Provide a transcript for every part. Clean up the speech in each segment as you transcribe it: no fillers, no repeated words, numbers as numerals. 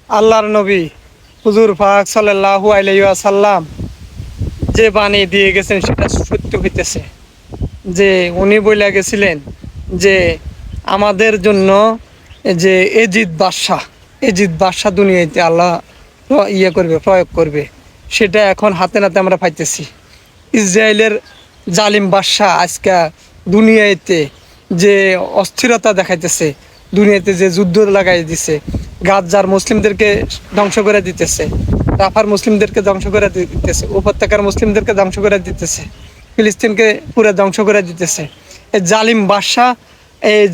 আল্লাহর নবী হুজুর পাক সাল্লাল্লাহু আলাইহি ওয়াসাল্লাম যে বাণী দিয়ে গেছেন সেটা সত্য হইতেছে। যে উনি বইলা গেছিলেন যে আমাদের জন্য যে এজিদ বাদশাহ দুনিয়াতে আল্লাহ করবে, প্রয়োগ করবে, সেটা এখন হাতে নাতে আমরা পাইতেছি। ইসরায়েলের জালিম বাদশাহ আজকে দুনিয়াতে যে অস্থিরতা দেখাইতেছে, দুনিয়াতে যে যুদ্ধ লাগাই দিছে, গাজার মুসলিমদেরকে ধ্বংস করে দিতেছে, রাফার মুসলিমদেরকে ধ্বংস করে দিতেছে, উপত্যকার মুসলিমদেরকে ধ্বংস করে দিতেছে, ফিলিস্তিনকে পুরো ধ্বংস করে দিতেছে। এই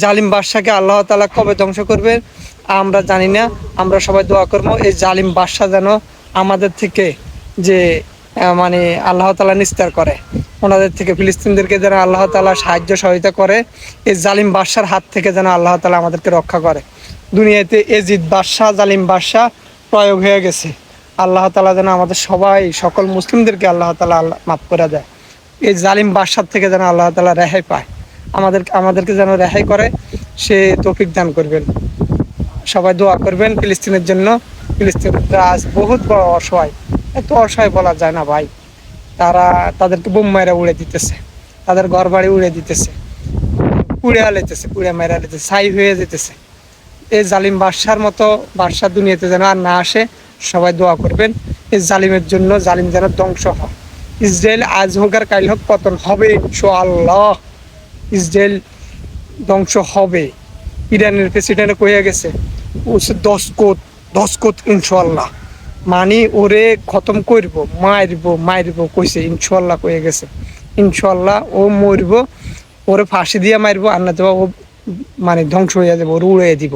জালিম বাদশাকে আল্লাহ তাআলা কবে ধ্বংস করবে আমরা জানি না। আমরা সবাই দোয়া করবো এই জালিম বাদশাহ যেন আমাদের থেকে যে মানে আল্লাহ তাআলা নিস্তার করে, ওনাদের থেকে ফিলিস্তিনদেরকে যেন আল্লাহ তাআলা সাহায্য সহায়তা করে। এই জালিম বাদশার হাত থেকে যেন আল্লাহ তাআলা আমাদেরকে রক্ষা করে। দুনিয়াতে এজিদ বাদশাহ, জালিম বাদশাহ প্রয়োগ হয়ে গেছে। আল্লাহ তাআলা যেন আমাদের সকল মুসলিমদেরকে আল্লাহ তাআলা মাফ করে দেয়। এই জালিম বাদশার থেকে যেন আল্লাহ তাআলা রেহাই পায়, আমাদেরকে যেন রেহাই করে, সে তৌফিক দান করবেন। সবাই দোয়া করবেন ফিলিস্তিনের জন্য। ফিলিস্তিনরা আজ বহুত বড় অসহায়, এত অসহায় বলা যায় না ভাই। তাদেরকে বোম মাইরা উড়ে দিতেছে, তাদের ঘর বাড়ি উড়ে দিতেছে, পুড়ে মাইরা লেতেছে, ছাই হয়ে যেতেছে। এই জালিম বাদশার মতো বাদশা দুনিয়াতে যেন আর না আসে। সবাই দোয়া করবেন এই জালিমের জন্য, জালিম যেন ধ্বংস হয়। ইসরায়েল আজ হোক আর কাল হোক পতন হবে ইনশাআল্লাহ। ইসরায়েল ধ্বংস হবে। ইরানের প্রেসিডেন্ট কয়ে গেছে 10 কোট ইনশাআল্লাহ, মানে ওরে খতম করব, মারব কইছে, ইনশাআল্লাহ কয়ে গেছে। ইনশাআল্লাহ ও মরব, ওরে ফাঁসি দিয়ে মারবো, আর না তো ও মানে ধ্বংস হয়ে যাবে, ওরে উড়িয়ে দিব।